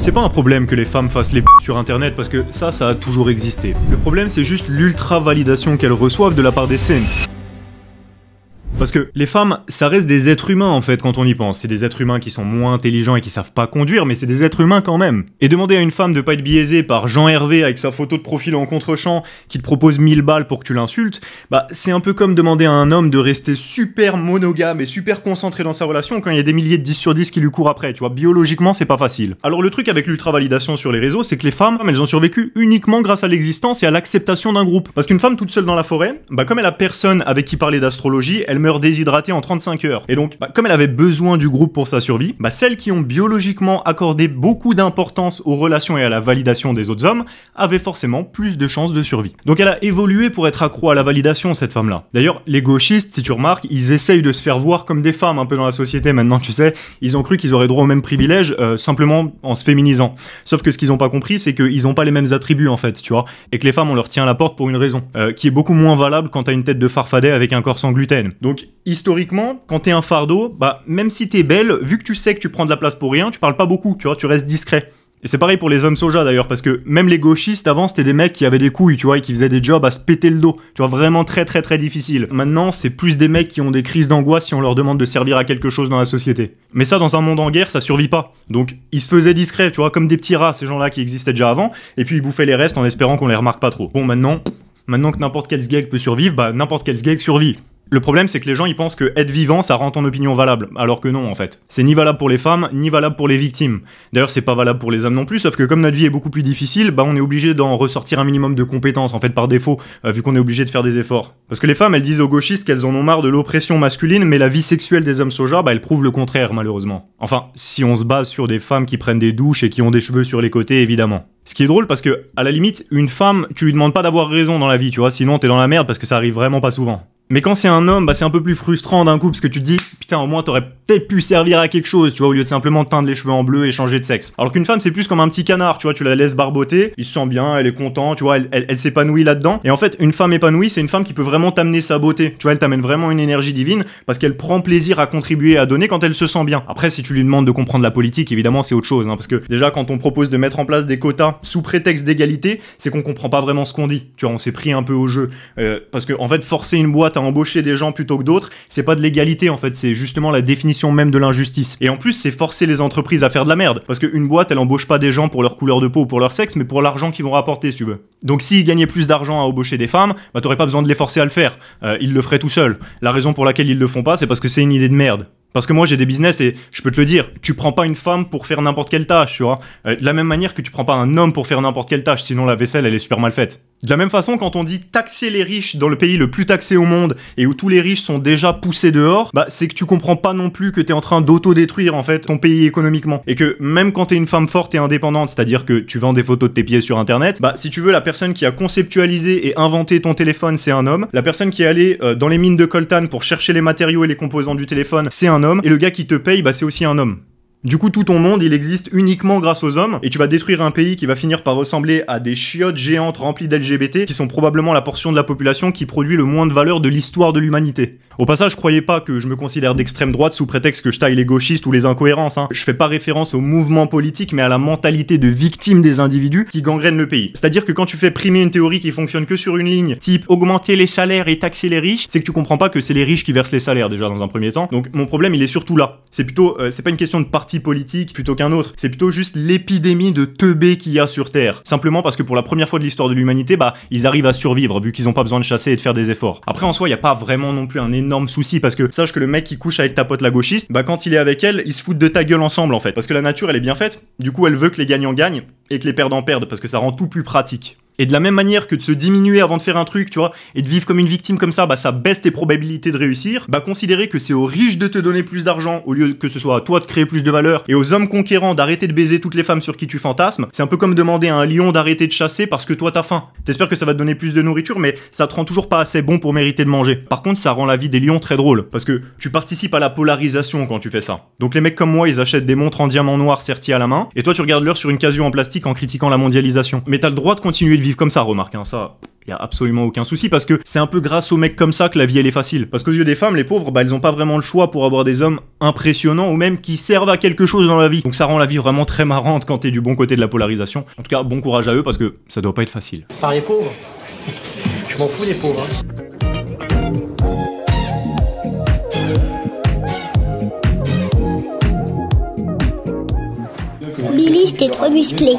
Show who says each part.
Speaker 1: C'est pas un problème que les femmes fassent les sur internet parce que ça a toujours existé. Le problème c'est juste l'ultra-validation qu'elles reçoivent de la part des scènes. Parce que les femmes, ça reste des êtres humains en fait quand on y pense. C'est des êtres humains qui sont moins intelligents et qui savent pas conduire, mais c'est des êtres humains quand même. Et demander à une femme de pas être biaisée par Jean Hervé avec sa photo de profil en contre-champ qui te propose 1000 balles pour que tu l'insultes, bah c'est un peu comme demander à un homme de rester super monogame et super concentré dans sa relation quand il y a des milliers de 10 sur 10 qui lui courent après, tu vois. Biologiquement, c'est pas facile. Alors le truc avec l'ultra-validation sur les réseaux, c'est que les femmes, elles ont survécu uniquement grâce à l'existence et à l'acceptation d'un groupe. Parce qu'une femme toute seule dans la forêt, bah comme elle a personne avec qui parler d'astrologie, elle meurt déshydratée en 35 heures. Et donc, comme elle avait besoin du groupe pour sa survie, celles qui ont biologiquement accordé beaucoup d'importance aux relations et à la validation des autres hommes avaient forcément plus de chances de survie. Donc elle a évolué pour être accro à la validation, cette femme-là. D'ailleurs, les gauchistes, si tu remarques, ils essayent de se faire voir comme des femmes un peu dans la société maintenant, tu sais. Ils ont cru qu'ils auraient droit aux mêmes privilèges simplement en se féminisant. Sauf que ce qu'ils ont pas compris, c'est qu'ils ont pas les mêmes attributs en fait, tu vois. Et que les femmes, on leur tient à la porte pour une raison, qui est beaucoup moins valable quand t'as une tête de farfadet avec un corps sans gluten. Donc, historiquement, quand t'es un fardeau, même si t'es belle, vu que tu sais que tu prends de la place pour rien, tu parles pas beaucoup, tu vois, tu restes discret. Et c'est pareil pour les hommes soja d'ailleurs, parce que même les gauchistes avant c'était des mecs qui avaient des couilles, tu vois, et qui faisaient des jobs à se péter le dos, tu vois, vraiment très très très difficile. Maintenant c'est plus des mecs qui ont des crises d'angoisse si on leur demande de servir à quelque chose dans la société. Mais ça dans un monde en guerre ça survit pas. Donc ils se faisaient discrets, tu vois, comme des petits rats, ces gens-là qui existaient déjà avant, et puis ils bouffaient les restes en espérant qu'on les remarque pas trop. Bon maintenant que n'importe quel sgeg peut survivre, n'importe quel sgeg survit. Le problème, c'est que les gens, ils pensent que être vivant, ça rend ton opinion valable. Alors que non, en fait. C'est ni valable pour les femmes, ni valable pour les victimes. D'ailleurs, c'est pas valable pour les hommes non plus, sauf que comme notre vie est beaucoup plus difficile, on est obligé d'en ressortir un minimum de compétences, en fait, par défaut, vu qu'on est obligé de faire des efforts. Parce que les femmes, elles disent aux gauchistes qu'elles en ont marre de l'oppression masculine, mais la vie sexuelle des hommes soja, elle prouve le contraire, malheureusement. Enfin, si on se base sur des femmes qui prennent des douches et qui ont des cheveux sur les côtés, évidemment. Ce qui est drôle parce que, à la limite, une femme, tu lui demandes pas d'avoir raison dans la vie, tu vois, sinon t'es dans la merde parce que ça arrive vraiment pas souvent. Mais quand c'est un homme, c'est un peu plus frustrant d'un coup, parce que tu te dis, putain, au moins t'aurais peut-être pu servir à quelque chose, tu vois, au lieu de simplement teindre les cheveux en bleu et changer de sexe. Alors qu'une femme, c'est plus comme un petit canard, tu vois, tu la laisses barboter, il se sent bien, elle est contente, tu vois, elle s'épanouit là-dedans. Et en fait, une femme épanouie, c'est une femme qui peut vraiment t'amener sa beauté. Tu vois, elle t'amène vraiment une énergie divine, parce qu'elle prend plaisir à contribuer, à donner quand elle se sent bien. Après, si tu lui demandes de comprendre la politique, évidemment, c'est autre chose, parce que déjà, quand on propose de mettre en place des quotas sous prétexte d'égalité, c'est qu'on comprend pas vraiment ce qu'on dit. Tu vois, on s'est pris un peu au jeu. Parce que, en fait, forcer une boîte à embaucher des gens plutôt que d'autres, c'est pas de l'égalité en fait, c'est justement la définition même de l'injustice. Et en plus, c'est forcer les entreprises à faire de la merde, parce qu'une boîte, elle embauche pas des gens pour leur couleur de peau ou pour leur sexe, mais pour l'argent qu'ils vont rapporter, si tu veux. Donc s'ils gagnaient plus d'argent à embaucher des femmes, t'aurais pas besoin de les forcer à le faire. Ils le feraient tout seuls. La raison pour laquelle ils le font pas, c'est parce que c'est une idée de merde. Parce que moi j'ai des business et je peux te le dire, tu prends pas une femme pour faire n'importe quelle tâche, tu vois. De la même manière que tu prends pas un homme pour faire n'importe quelle tâche, sinon la vaisselle elle est super mal faite. De la même façon, quand on dit taxer les riches dans le pays le plus taxé au monde et où tous les riches sont déjà poussés dehors, c'est que tu comprends pas non plus que t'es en train d'auto-détruire en fait ton pays économiquement. Et que même quand t'es une femme forte et indépendante, c'est-à-dire que tu vends des photos de tes pieds sur internet, si tu veux, la personne qui a conceptualisé et inventé ton téléphone, c'est un homme. La personne qui est allée dans les mines de coltan pour chercher les matériaux et les composants du téléphone, c'est un homme. Et le gars qui te paye, c'est aussi un homme. Du coup, tout ton monde, il existe uniquement grâce aux hommes, et tu vas détruire un pays qui va finir par ressembler à des chiottes géantes remplies d'LGBT, qui sont probablement la portion de la population qui produit le moins de valeur de l'histoire de l'humanité. Au passage, croyez pas que je me considère d'extrême droite sous prétexte que je taille les gauchistes ou les incohérences, Je fais pas référence au mouvement politique, mais à la mentalité de victime des individus qui gangrènent le pays. C'est-à-dire que quand tu fais primer une théorie qui fonctionne que sur une ligne, type augmenter les salaires et taxer les riches, c'est que tu comprends pas que c'est les riches qui versent les salaires déjà dans un premier temps. Donc mon problème, il est surtout là. C'est plutôt, c'est pas une question de parti politique plutôt qu'un autre. C'est plutôt juste l'épidémie de teubé qu'il y a sur Terre. Simplement parce que pour la première fois de l'histoire de l'humanité, ils arrivent à survivre vu qu'ils ont pas besoin de chasser et de faire des efforts. Après en soi, y a pas vraiment non plus un énorme souci parce que sache que le mec qui couche avec ta pote la gauchiste, quand il est avec elle, ils se foutent de ta gueule ensemble en fait. Parce que la nature elle est bien faite. Du coup, elle veut que les gagnants gagnent et que les perdants perdent parce que ça rend tout plus pratique. Et de la même manière que de se diminuer avant de faire un truc, tu vois, et de vivre comme une victime comme ça, ça baisse tes probabilités de réussir, considérer que c'est aux riches de te donner plus d'argent au lieu que ce soit à toi de créer plus de valeur, et aux hommes conquérants d'arrêter de baiser toutes les femmes sur qui tu fantasmes, c'est un peu comme demander à un lion d'arrêter de chasser parce que toi t'as faim. T'espères que ça va te donner plus de nourriture, mais ça te rend toujours pas assez bon pour mériter de manger. Par contre, ça rend la vie des lions très drôle, parce que tu participes à la polarisation quand tu fais ça. Donc les mecs comme moi, ils achètent des montres en diamant noir serties à la main, et toi tu regardes l'heure sur une Casio en plastique en critiquant la mondialisation. Mais t'as le droit de continuer de vivre comme ça, remarque, ça... y a absolument aucun souci, parce que c'est un peu grâce aux mecs comme ça que la vie elle est facile. Parce qu'aux yeux des femmes, les pauvres, bah elles ont pas vraiment le choix pour avoir des hommes impressionnants ou même qui servent à quelque chose dans la vie. Donc ça rend la vie vraiment très marrante quand t'es du bon côté de la polarisation. En tout cas, bon courage à eux parce que ça doit pas être facile.
Speaker 2: Par les pauvres. Je m'en fous des pauvres.
Speaker 3: Billy, c'était trop musclé.